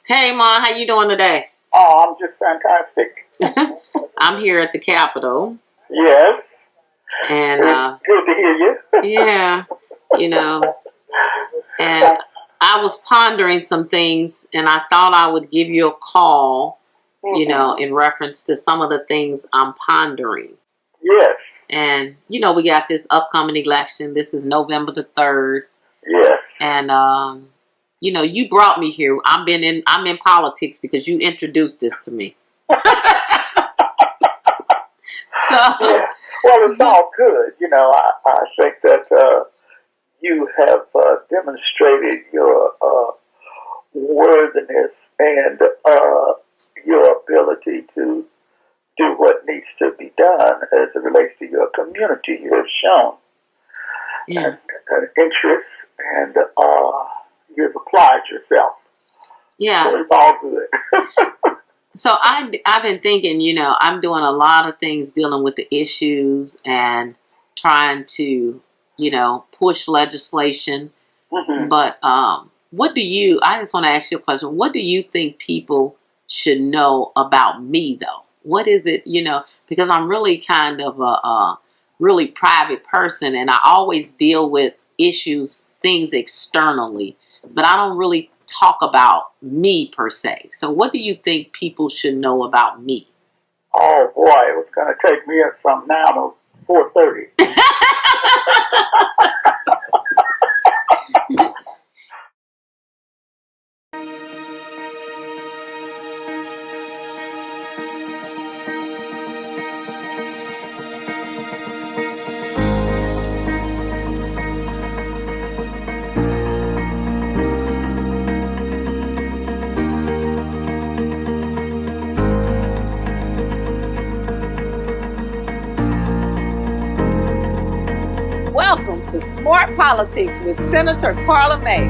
Hey, Ma, how you doing today? Oh, I'm just fantastic. I'm here at the Capitol, Yes, and good to hear you. yeah, you know, and I was pondering some things, and I thought I would give you a call, Hmm. in reference to some of the things I'm pondering. Yes, And we got this upcoming election. This is November the 3rd, yes. and you brought me here. I'm in politics because you introduced this to me. So. Yeah. Well, it's all good. I think that you have demonstrated your worthiness and your ability to do what needs to be done as it relates to your community. You have shown Yeah. an interest and you've applied yourself. Yeah. So it's all good. So I've been thinking, I'm doing a lot of things dealing with the issues and trying to, push legislation. Hmm. But I just want to ask you a question. What do you think people should know about me though? What is it, because I'm really kind of a really private person and I always deal with issues, things externally, but I don't really talk about me per se. So what do you think people should know about me? Oh boy, it was going to take me from now to 4:30. Welcome to Smart Politics with Senator Karla May.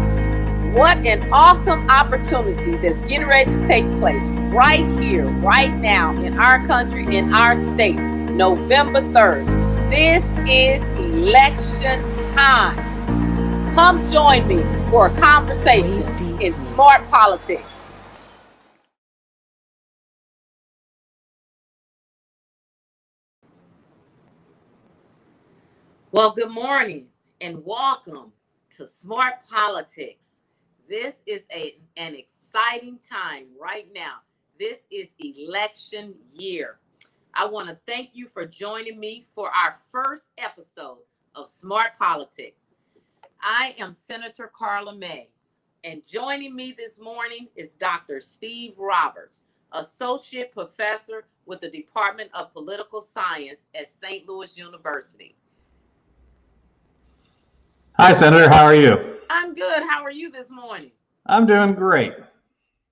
What an awesome opportunity that's getting ready to take place right here, right now, in our country, in our state, November 3rd. This is election time. Come join me for a conversation in Smart Politics. Well, good morning and welcome to Smart Politics. This is an exciting time right now. This is election year. I want to thank you for joining me for our first episode of Smart Politics. I am Senator Karla May, and joining me this morning is Dr. Steve Roberts, Associate Professor with the Department of Political Science at St. Louis University. Hi, Senator. How are you? I'm good. How are you this morning? I'm doing great.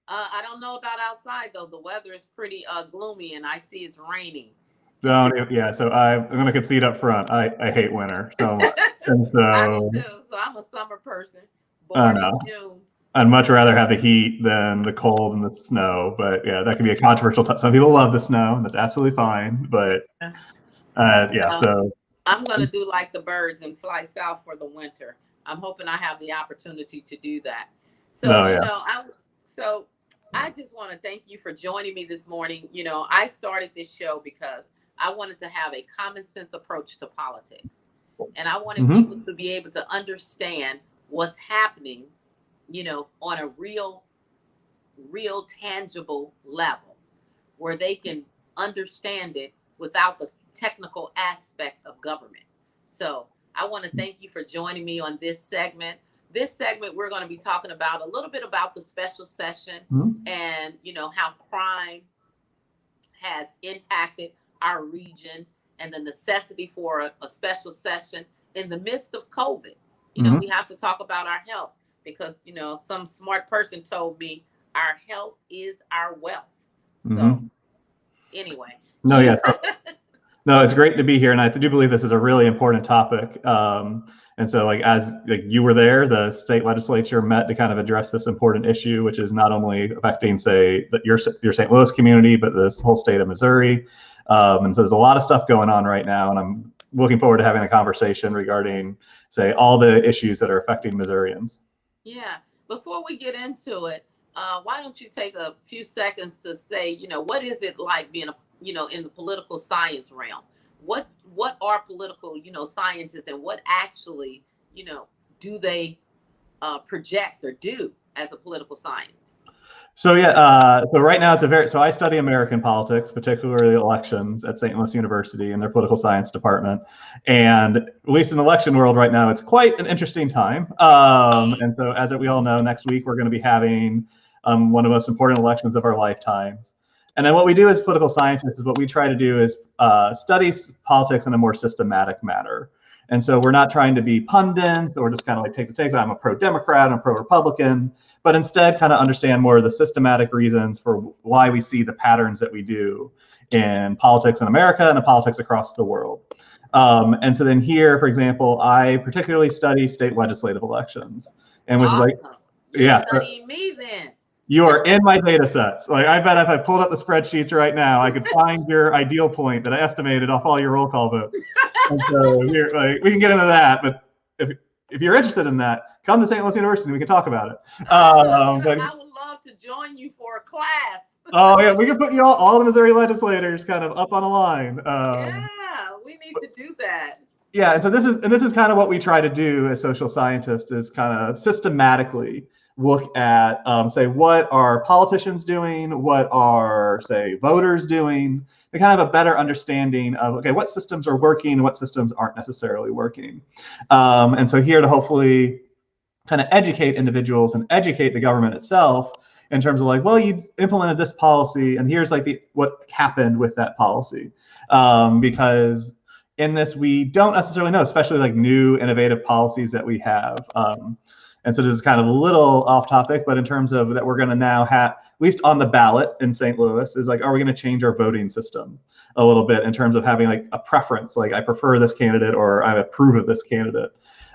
I don't know about outside though. The weather is pretty gloomy, and I see it's raining. Yeah, so I'm going to concede up front. I hate winter so much. And I do so too. So I'm a summer person, I born in know. June. I'd much rather have the heat than the cold and the snow. But yeah, that can be a controversial Some people love the snow, and that's absolutely fine. But Yeah. yeah, so I'm going to do like the birds and fly south for the winter. I'm hoping I have the opportunity to do that. So, no, yeah. So I just want to thank you for joining me this morning. I started this show because I wanted to have a common sense approach to politics. And I wanted people Hmm. to be able to understand what's happening, on a real tangible level where they can understand it without the technical aspect of government. So I want to thank you for joining me on this segment. This segment, we're going to be talking about a little bit about the special session Hmm. and, how crime has impacted our region and the necessity for a special session in the midst of COVID. We Hmm. have to talk about our health because, some smart person told me our health is our wealth. So, Hmm. anyway. No, yeah. No, it's great to be here, and I do believe this is a really important topic. And so, as you were there, the state legislature met to kind of address this important issue, which is not only affecting, say, your St. Louis community, but this whole state of Missouri. And so, there's a lot of stuff going on right now, and I'm looking forward to having a conversation regarding, say, all the issues that are affecting Missourians. Yeah. Before we get into it, why don't you take a few seconds to say, what is it like being in the political science realm? What are political, scientists, and what actually, do they project or do as a political scientist? So yeah, so right now so I study American politics, particularly elections at St. Louis University in their political science department. And at least in the election world right now, it's quite an interesting time. And so as we all know, next week we're going to be having one of the most important elections of our lifetimes. And then what we do as political scientists is what we try to do is study politics in a more systematic manner. And so we're not trying to be pundits or just kind of like take the takes. I'm a pro-Democrat, I'm pro-Republican, but instead kind of understand more of the systematic reasons for why we see the patterns that we do in politics in America and in politics across the world. And so then here, for example, I particularly study state legislative elections, and which Awesome. is like, yeah, studying me then. You are in my data sets. Like, I bet if I pulled up the spreadsheets right now, I could find your ideal point that I estimated off all your roll call votes. And so here, like, we can get into that, but if you're interested in that, come to St. Louis University. We can talk about it. But I would love to join you for a class. Oh yeah, we can put you all the Missouri legislators kind of up on a line. Yeah, we need to do that. Yeah, and so this is kind of what we try to do as social scientists, is kind of systematically look at, say, what are politicians doing, what are, say, voters doing, to kind of have a better understanding of, okay, what systems are working, what systems aren't necessarily working. And so here to hopefully kind of educate individuals and educate the government itself in terms of like, well, you implemented this policy, and here's like what happened with that policy. Because in this, we don't necessarily know, especially like new innovative policies that we have. And so this is kind of a little off topic, but in terms of that, we're going to now have, at least on the ballot in St. Louis, is like, are we going to change our voting system a little bit in terms of having like a preference, like I prefer this candidate or I approve of this candidate.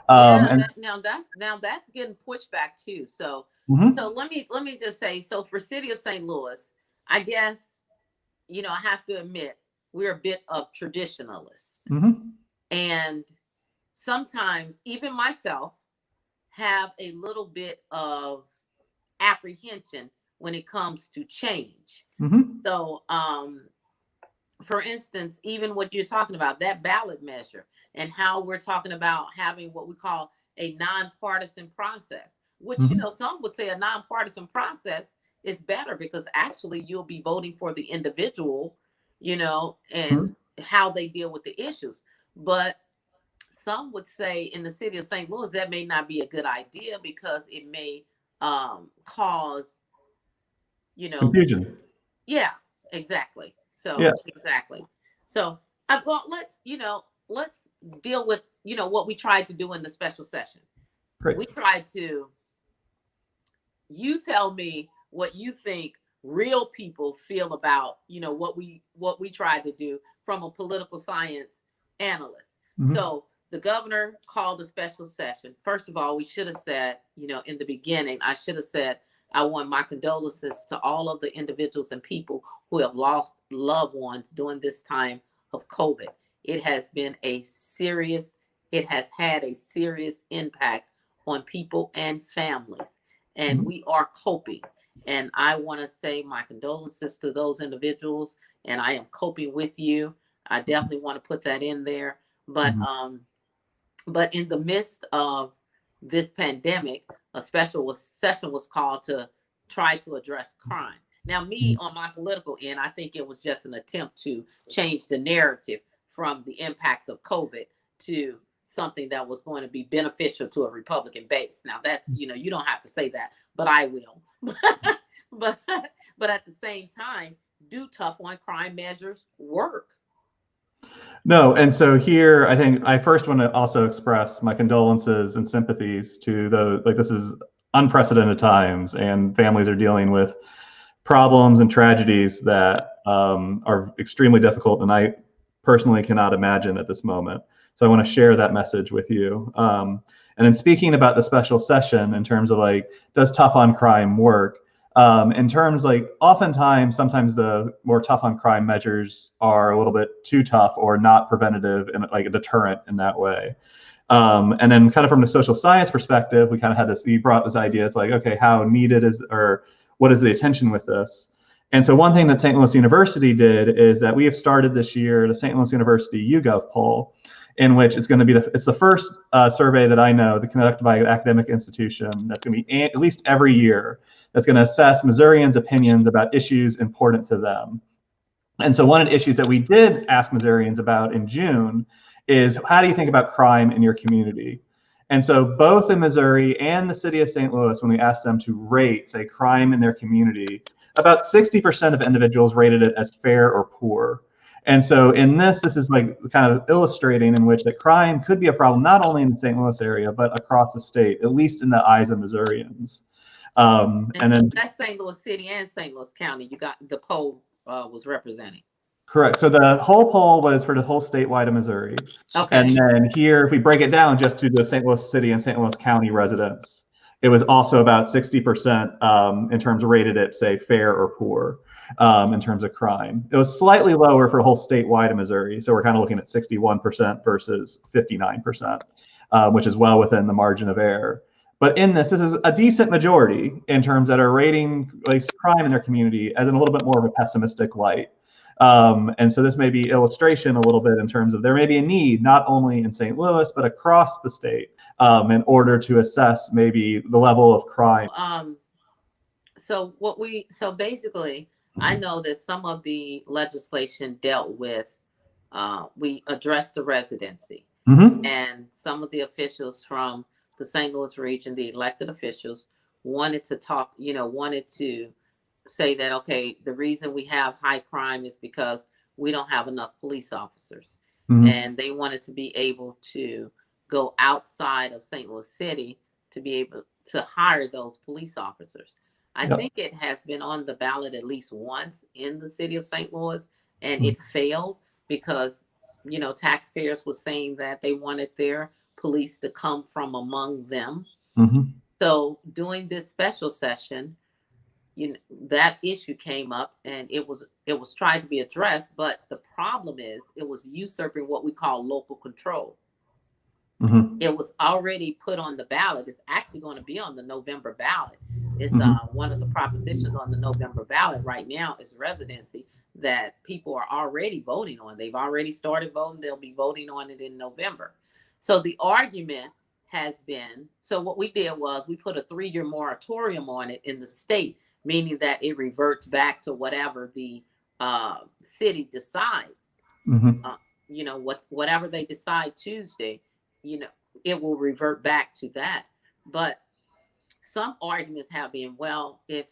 Now that's getting pushed back too. So so let me just say, so for City of St. Louis, I guess, I have to admit we're a bit of traditionalists, and sometimes even myself have a little bit of apprehension when it comes to change. So, for instance, even what you're talking about, that ballot measure, and how we're talking about having what we call a nonpartisan process, which, some would say a nonpartisan process is better because actually you'll be voting for the individual, and how they deal with the issues. But some would say in the city of St. Louis, that may not be a good idea because it may cause, confusion. Yeah, exactly. So, exactly. So, well, let's deal with, what we tried to do in the special session. Great. We tried to, you tell me what you think real people feel about, what we tried to do from a political science analyst. So the governor called a special session. First of all, we should have said, in the beginning, I should have said, I want my condolences to all of the individuals and people who have lost loved ones during this time of COVID. It has had a serious impact on people and families, and we are coping. And I want to say my condolences to those individuals, and I am coping with you. I definitely want to put that in there. But in the midst of this pandemic, a special session was called to try to address crime. Now, me on my political end, I think it was just an attempt to change the narrative from the impacts of COVID to something that was going to be beneficial to a Republican base. Now, that's, you don't have to say that, but I will. but at the same time, do tough on crime measures work? No, and so here, I think I first want to also express my condolences and sympathies to those, like, this is unprecedented times, and families are dealing with problems and tragedies that are extremely difficult, and I personally cannot imagine at this moment. So I want to share that message with you. And in speaking about the special session, in terms of like, does tough on crime work? In terms like, oftentimes, sometimes the more tough on crime measures are a little bit too tough or not preventative and like a deterrent in that way. And then kind of from the social science perspective, we kind of had this, you brought this idea, it's like, okay, how needed is, or what is the attention with this? And so one thing that St. Louis University did is that we have started this year the St. Louis University YouGov poll, in which it's going to be it's the first survey that I know that conducted by an academic institution that's going to be at least every year that's going to assess Missourians' opinions about issues important to them. And so one of the issues that we did ask Missourians about in June is, how do you think about crime in your community? And so both in Missouri and the city of St. Louis, when we asked them to rate, say, crime in their community, about 60% of individuals rated it as fair or poor. And so in this is like kind of illustrating in which that crime could be a problem, not only in the St. Louis area, but across the state, at least in the eyes of Missourians. And so then that's St. Louis City and St. Louis County. You got the poll was representing. Correct. So the whole poll was for the whole statewide of Missouri. Okay. And then here, if we break it down just to the St. Louis City and St. Louis County residents, it was also about 60% in terms of rated it, say, fair or poor in terms of crime. It was slightly lower for the whole statewide of Missouri. So we're kind of looking at 61% versus 59%, which is well within the margin of error. But in this is a decent majority in terms that are rating crime in their community as in a little bit more of a pessimistic light. And so this may be illustration a little bit in terms of there may be a need not only in St. Louis, but across the state in order to assess maybe the level of crime. So basically, I know that some of the legislation dealt with, we addressed the residency, and some of the officials from the St. Louis region, the elected officials, wanted to say that, okay, the reason we have high crime is because we don't have enough police officers. And they wanted to be able to go outside of St. Louis City to be able to hire those police officers. I think it has been on the ballot at least once in the city of St. Louis, and it failed because, taxpayers were saying that they wanted their police to come from among them. So during this special session, that issue came up, and it was tried to be addressed, but the problem is it was usurping what we call local control. It was already put on the ballot. It's actually going to be on the November ballot. It's one of the propositions on the November ballot right now is residency that people are already voting on. They've already started voting. They'll be voting on it in November. So the argument has been, so what we did was we put a 3-year moratorium on it in the state, meaning that it reverts back to whatever the city decides. Whatever they decide Tuesday, it will revert back to that. But some arguments have been, well, if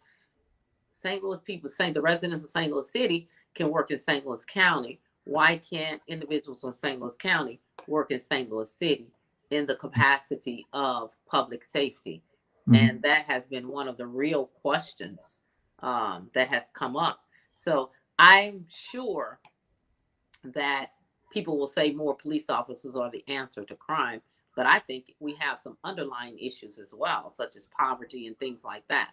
St. Louis people, the residents of St. Louis City can work in St. Louis County, why can't individuals from St. Louis County work in St. Louis City in the capacity of public safety? And that has been one of the real questions that has come up. So I'm sure that people will say more police officers are the answer to crime, but I think we have some underlying issues as well, such as poverty and things like that.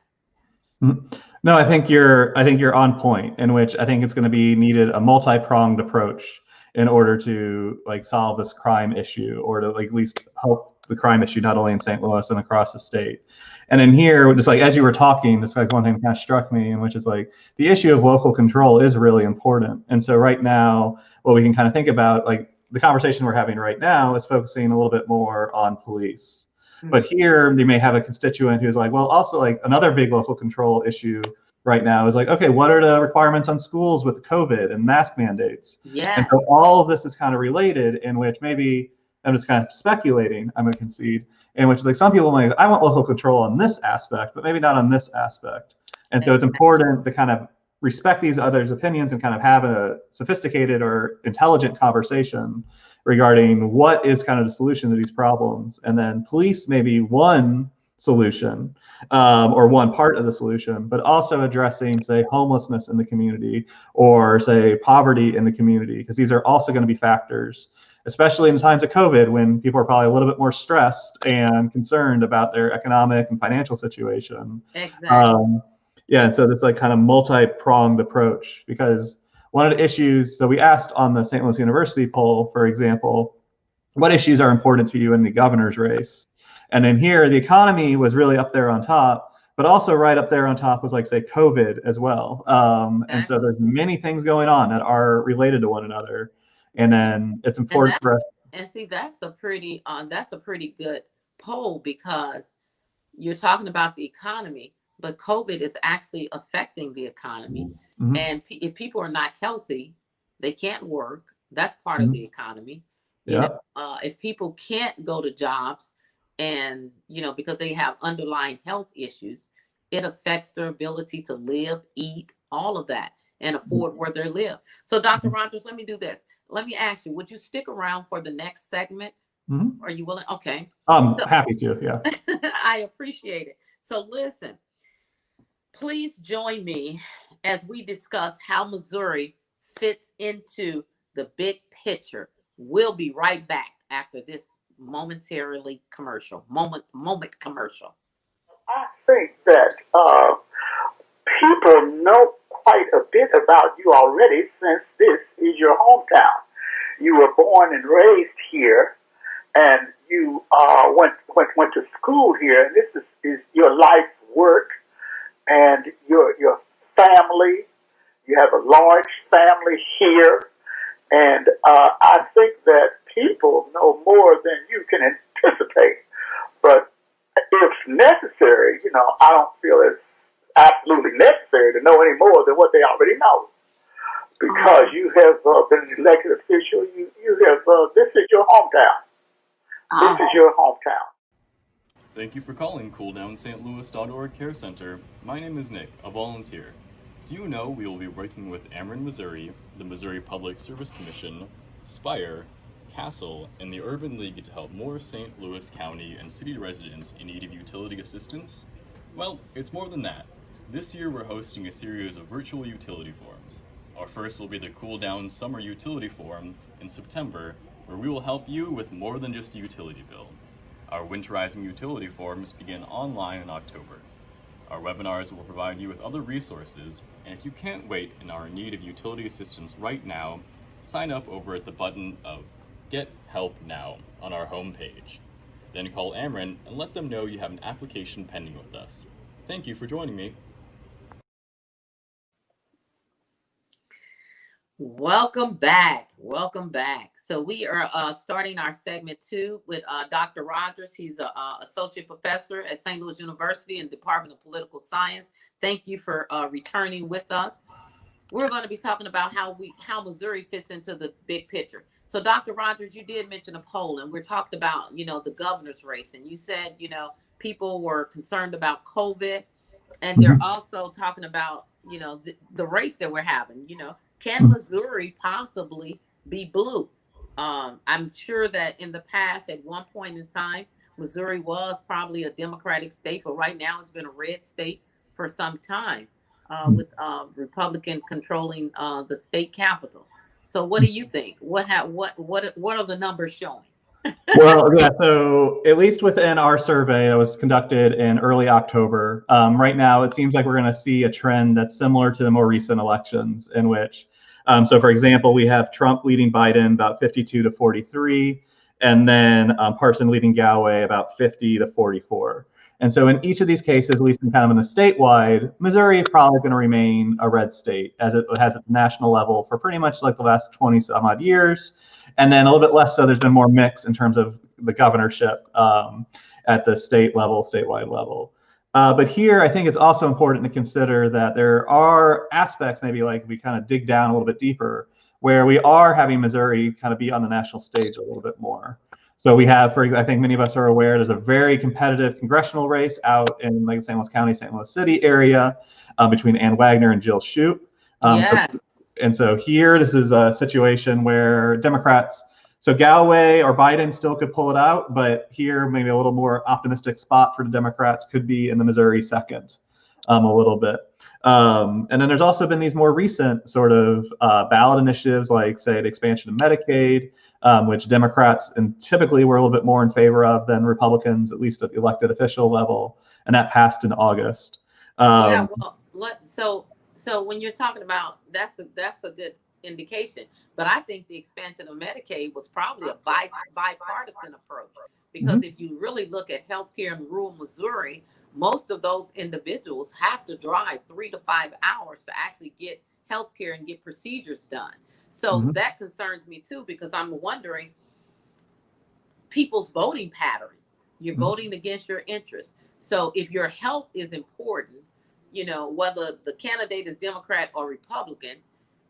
No, I think you're on point, in which I think it's going to be needed a multi-pronged approach in order to solve this crime issue, or to at least help the crime issue not only in St. Louis and across the state. And in here, just as you were talking, just one thing that kind of struck me, and which is the issue of local control is really important. And so right now, what we can kind of think about, the conversation we're having right now is focusing a little bit more on police. But here you may have a constituent who's well, also another big local control issue right now is okay, what are the requirements on schools with COVID and mask mandates? And so all of this is kind of related, in which maybe I'm just kind of speculating, I'm going to concede, in which some people might, I want local control on this aspect, but maybe not on this aspect. And so it's important to kind of respect these others' opinions and kind of have a sophisticated or intelligent conversation regarding what is kind of the solution to these problems. And then police may be one solution or one part of the solution, but also addressing, say, homelessness in the community, or say poverty in the community, because these are also going to be factors, especially in times of COVID, when people are probably a little bit more stressed and concerned about their economic and financial situation. Exactly. And so this kind of multi-pronged approach, because one of the issues that we asked on the St. Louis University poll, for example, what issues are important to you in the governor's race? And in here, the economy was really up there on top, But also right up there on top was like, say, COVID as well. And so there's many things going on that are related to one another. And then it's important for us. And see, that's a pretty good poll, because you're talking about the economy, but COVID is actually affecting the economy. Mm-hmm. And if people are not healthy, they can't work. That's part of the economy. You know, if people can't go to jobs, and because they have underlying health issues, it affects their ability to live, eat, all of that, and afford where they live. So, Dr. Rogers, let me do this. Let me ask you, would you stick around for the next segment? Are you willing? Okay. I'm happy to, yeah. I appreciate it. So listen, please join me as we discuss how Missouri fits into the big picture. We'll be right back after this moment commercial. I think that people know quite a bit about you already, since this is your hometown. You were born and raised here, and you went to school here, and this is your life's work, and your family. You have a large family here, and I think that people know more than you can anticipate. But if necessary, I don't feel it's absolutely necessary to know any more than what they already know, because you have been an elected official. You have this is your hometown. This is your hometown. Thank you for calling CoolDownSt. Care Center. My name is Nick, a volunteer. Do you know we will be working with Ameren, Missouri, the Missouri Public Service Commission, Spire, Castle, and the Urban League to help more St. Louis County and city residents in need of utility assistance? Well, it's more than that. This year we're hosting a series of virtual utility forums. Our first will be the Cool Down Summer Utility Forum in September, where we will help you with more than just a utility bill. Our winterizing utility forums begin online in October. Our webinars will provide you with other resources, and if you can't wait and are in need of utility assistance right now, sign up over at the button of Get Help Now on our homepage. Then call Ameren and let them know you have an application pending with us. Thank you for joining me. Welcome back. So we are starting our segment 2 with Dr. Rogers. He's an associate professor at St. Louis University in the Department of Political Science. Thank you for returning with us. We're going to be talking about how Missouri fits into the big picture. So, Dr. Rogers, you did mention a poll, and we're talking about the governor's race, and you said people were concerned about COVID, and they're also talking about the race that we're having. Can Missouri possibly be blue? I'm sure that in the past, at one point in time, Missouri was probably a Democratic state, but right now it's been a red state for some time, with Republican controlling the state capital. So, what do you think? What are the numbers showing? Well, yeah, so at least within our survey that was conducted in early October, right now it seems like we're going to see a trend that's similar to the more recent elections, in which, so for example, we have Trump leading Biden about 52 to 43, and then Parson leading Galway about 50 to 44. And so in each of these cases, at least in kind of in the statewide, Missouri is probably going to remain a red state, as it has at the national level for pretty much like the last 20 some odd years. And then a little bit less so, there's been more mix in terms of the governorship at the statewide level. But here, I think it's also important to consider that there are aspects, maybe like we kind of dig down a little bit deeper, where we are having Missouri kind of be on the national stage a little bit more. So we have, I think many of us are aware, there's a very competitive congressional race out in like St. Louis County, St. Louis City area between Ann Wagner and Jill Shoup. Yes. So here, this is a situation where Democrats, so Galway or Biden still could pull it out, but here maybe a little more optimistic spot for the Democrats could be in the Missouri second, a little bit. And then there's also been these more recent sort of ballot initiatives, like say the expansion of Medicaid, which Democrats and typically were a little bit more in favor of than Republicans, at least at the elected official level, and that passed in August. Yeah, well, so when you're talking about that's a good indication, but I think the expansion of Medicaid was probably a bipartisan approach, because if you really look at healthcare in rural Missouri, most of those individuals have to drive 3 to 5 hours to actually get health care and get procedures done. So that concerns me too, because I'm wondering people's voting pattern. You're voting against your interests. So if your health is important, you know, whether the candidate is Democrat or Republican,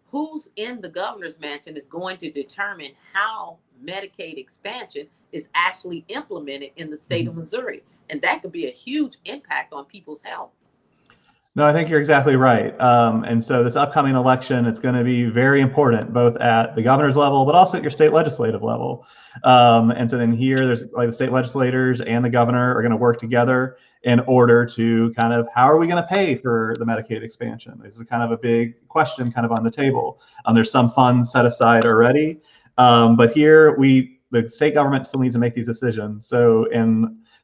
who's in the governor's mansion is going to determine how Medicaid expansion is actually implemented in the state of Missouri. And that could be a huge impact on people's health. No, I think you're exactly right. And so this upcoming election, it's going to be very important, both at the governor's level, but also at your state legislative level. And so then here, there's like the state legislators and the governor are going to work together in order to kind of, how are we going to pay for the Medicaid expansion? This is kind of a big question kind of on the table. There's some funds set aside already, but here the state government still needs to make these decisions.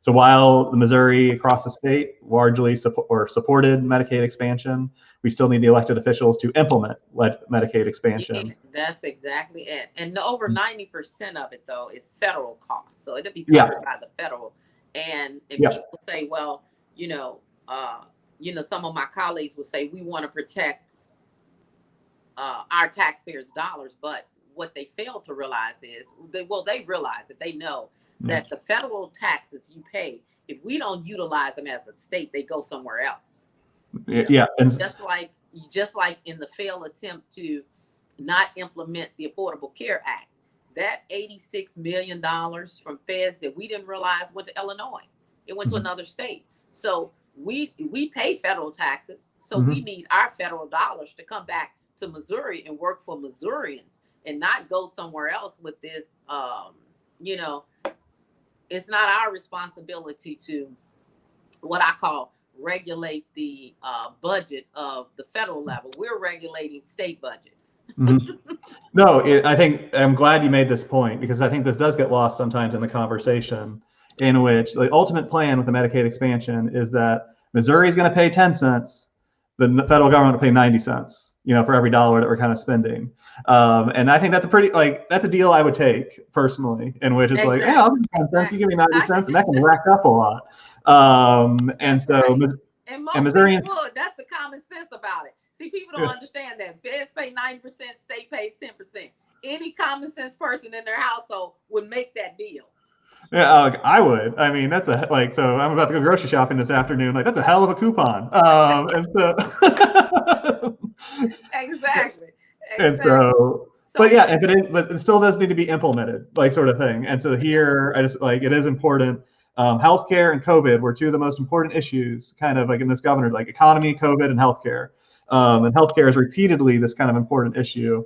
So while the Missouri across the state largely supported Medicaid expansion, we still need the elected officials to implement Medicaid expansion. Yeah, that's exactly it. And over 90% of it, though, is federal costs. So it'll be covered by the federal. And people say, well, some of my colleagues will say, we want to protect our taxpayers' dollars. But what they fail to realize is, they realize that they know that the federal taxes you pay, if we don't utilize them as a state, they go somewhere else. Yeah. And just like in the failed attempt to not implement the Affordable Care Act, that $86 million from feds that we didn't realize went to Illinois. It went to another state. So we pay federal taxes. So we need our federal dollars to come back to Missouri and work for Missourians and not go somewhere else with this, it's not our responsibility to what I call regulate the budget of the federal level. We're regulating state budget. No, I think I'm glad you made this point, because I think this does get lost sometimes in the conversation, in which the ultimate plan with the Medicaid expansion is that Missouri is going to pay 10 cents, the federal government will pay 90 cents, for every dollar that we're kind of spending. And I think that's that's a deal I would take personally, in which it's like, yeah, I'll give you 10 cents, you give me 90 cents, and that can rack up a lot. And Missourians, would. That's the common sense about it. See, people don't understand that. Feds pay 90%, state pays 10%. Any common sense person in their household would make that deal. Yeah, I would. I mean, so I'm about to go grocery shopping this afternoon. Like, that's a hell of a coupon. And so exactly. And so but yeah, but it still does need to be implemented, sort of thing. And so here, it is important. Healthcare and COVID were two of the most important issues, kind of in this governor, economy, COVID, and healthcare. And healthcare is repeatedly this kind of important issue.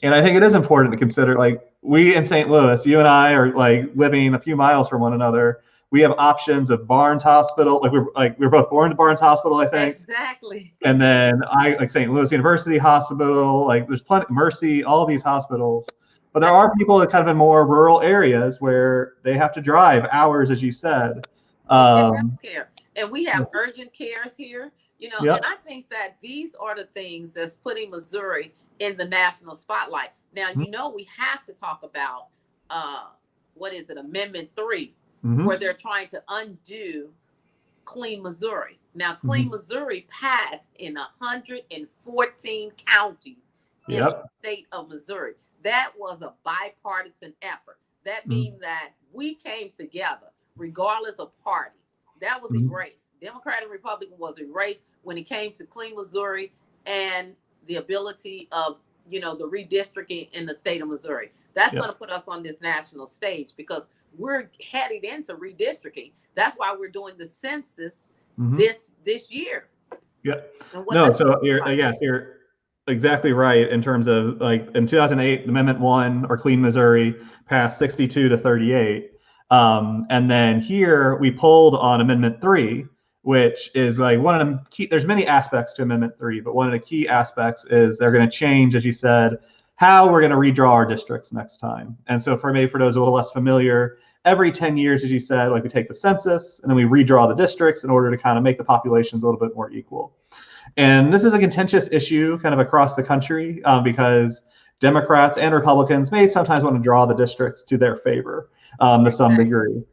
And I think it is important to consider, we in St. Louis, you and I are living a few miles from one another. We have options of Barnes Hospital. We're both born to Barnes Hospital, I think. Exactly. And then St. Louis University Hospital, there's plenty, Mercy, all these hospitals. But there are people that kind of in more rural areas where they have to drive hours, as you said. And we have urgent cares here, and I think that these are the things that's putting Missouri in the national spotlight. Now, we have to talk about, Amendment 3, where they're trying to undo Clean Missouri. Now, Clean Missouri passed in 114 counties in the state of Missouri. That was a bipartisan effort. That means that we came together, regardless of party. That was erased. Democrat and Republican was erased when it came to Clean Missouri and the ability of, the redistricting in the state of Missouri. That's going to put us on this national stage, because we're headed into redistricting. That's why we're doing the census this year. Yeah. No, so you're exactly right in terms of, in 2008, Amendment 1, or Clean Missouri, passed 62 to 38. And then here we pulled on Amendment 3, which is one of the key. There's many aspects to Amendment 3, but one of the key aspects is they're going to change, as you said, how we're going to redraw our districts next time. And so for those a little less familiar, every 10 years, as you said, we take the census and then we redraw the districts in order to kind of make the populations a little bit more equal. And this is a contentious issue kind of across the country, because Democrats and Republicans may sometimes want to draw the districts to their favor to some degree.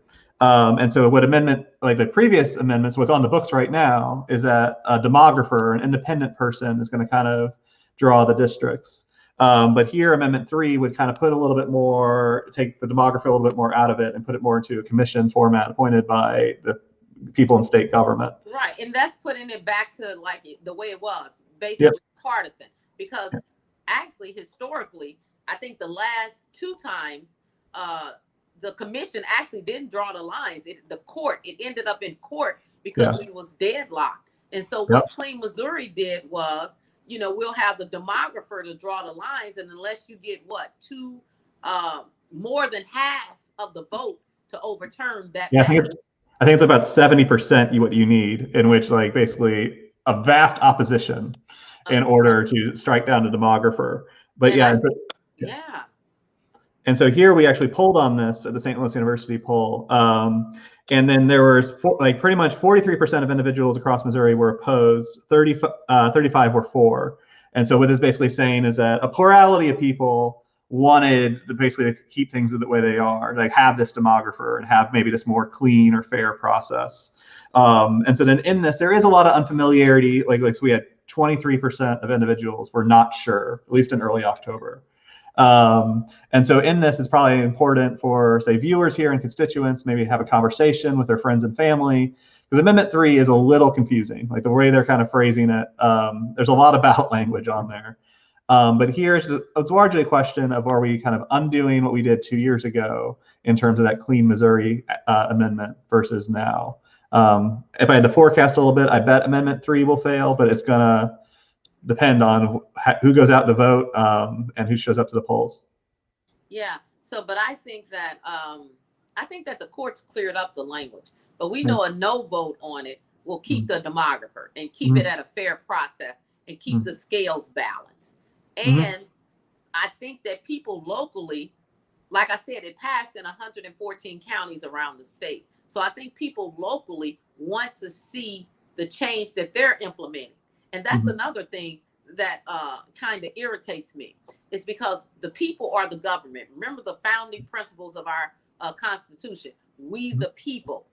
And so what amendment, like the previous amendments, what's on the books right now is that a demographer, an independent person, is going to kind of draw the districts. But here, Amendment 3 would kind of put a little bit more, take the demographer a little bit more out of it and put it more into a commission format appointed by the people in state government. Right, and that's putting it back to like the way it was, basically Yep. partisan. Because actually, historically, I think the last 2 times, the commission actually didn't draw the lines. It ended up in court because we was deadlocked. And so what Clean Missouri did was, we'll have the demographer to draw the lines, and unless you get more than half of the vote to overturn that. Yeah, I think it's about 70% what you need, in which like basically a vast opposition in order to strike down the demographer. But yeah. And so here we actually polled on this at the St. Louis University poll. And then there was pretty much 43% of individuals across Missouri were opposed, 35 were for. And so what this is basically saying is that a plurality of people wanted basically to keep things the way they are, like have this demographer and have maybe this more clean or fair process. And so then in this, there is a lot of unfamiliarity. So we had 23% of individuals were not sure, at least in early October. And so in this, it's probably important for, say, viewers here and constituents, maybe have a conversation with their friends and family, because Amendment 3 is a little confusing, like the way they're kind of phrasing it. There's a lot of ballot language on there. But it's largely a question of, are we kind of undoing what we did 2 years ago in terms of that Clean Missouri amendment versus now? If I had to forecast a little bit, I bet Amendment 3 will fail, but it's going to depend on who goes out to vote and who shows up to the polls. Yeah. So, but I think that the courts cleared up the language, but we know a no vote on it will keep the demographer and keep it at a fair process and keep the scales balanced. And I think that people locally, like I said, it passed in 114 counties around the state. So I think people locally want to see the change that they're implementing. And that's another thing that kind of irritates me. It's because the people are the government. Remember the founding principles of our Constitution. We the people.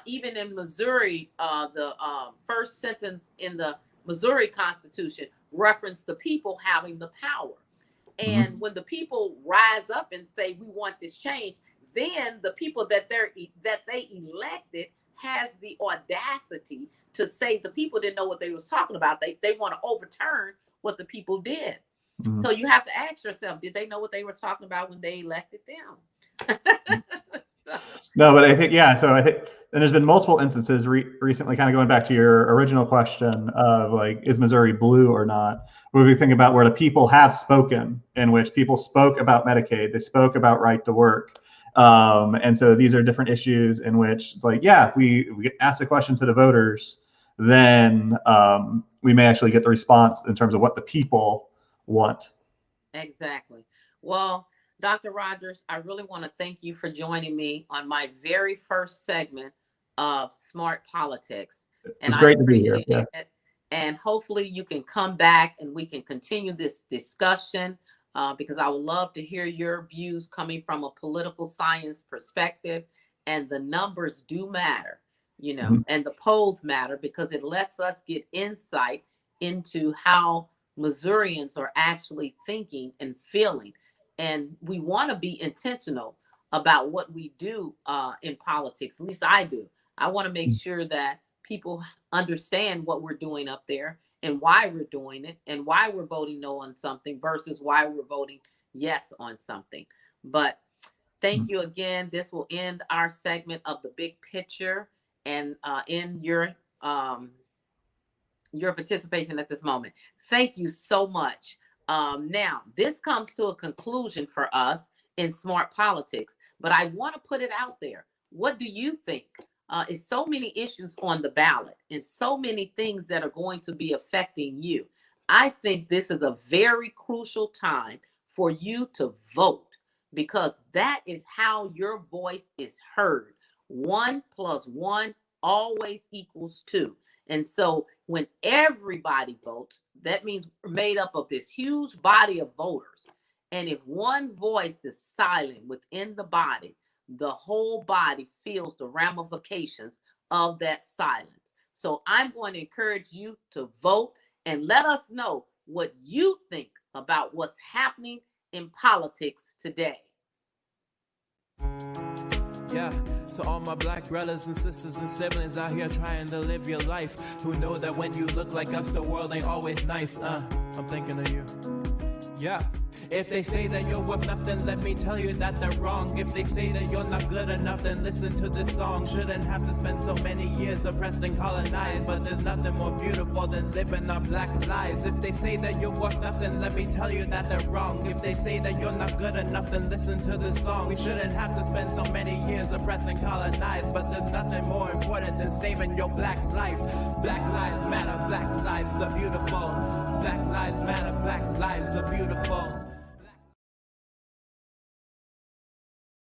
Even in Missouri, the first sentence in the Missouri Constitution referenced the people having the power. And when the people rise up and say, we want this change, then the people that they elected has the audacity to say the people didn't know what they was talking about. They want to overturn what the people did. So you have to ask yourself, did they know what they were talking about when they elected them? No, but I think, so I think, and there's been multiple instances recently, kind of going back to your original question of like, is Missouri blue or not? Where we think about where the people have spoken, in which people spoke about Medicaid, they spoke about right to work. And so these are different issues in which it's like, we ask a question to the voters, then we may actually get the response in terms of what the people want. Exactly. Well, Dr. Rogers, I really want to thank you for joining me on my very first segment of Smart Politics. It's great to be here. Yeah. And hopefully you can come back and we can continue this discussion because I would love to hear your views coming from a political science perspective. And the numbers do matter, and the polls matter because it lets us get insight into how Missourians are actually thinking and feeling. And we want to be intentional about what we do in politics. At least I do. I want to make sure that people understand what we're doing up there and why we're doing it and why we're voting no on something versus why we're voting yes on something. But thank you again. This will end our segment of the big picture and end your participation at this moment. Thank you so much. Now, this comes to a conclusion for us in Smart Politics, but I want to put it out there. What do you think? It's so many issues on the ballot and so many things that are going to be affecting you. I think this is a very crucial time for you to vote because that is how your voice is heard. 1 + 1 always equals 2. And so when everybody votes, that means we're made up of this huge body of voters. And if one voice is silent within the body, the whole body feels the ramifications of that silence. So I'm going to encourage you to vote and let us know what you think about what's happening in politics today. Yeah, to all my black brothers and sisters and siblings out here trying to live your life, who know that when you look like us, the world ain't always nice. I'm thinking of you. Yeah. If they say that you're worth nothing, let me tell you that they're wrong. If they say that you're not good enough, then listen to this song. Shouldn't have to spend so many years oppressed and colonized, but there's nothing more beautiful than living our black lives. If they say that you're worth nothing, let me tell you that they're wrong. If they say that you're not good enough, then listen to this song. We shouldn't have to spend so many years oppressed and colonized, but there's nothing more important than saving your black life. Black lives matter, black lives are beautiful. Black lives matter, black lives are beautiful.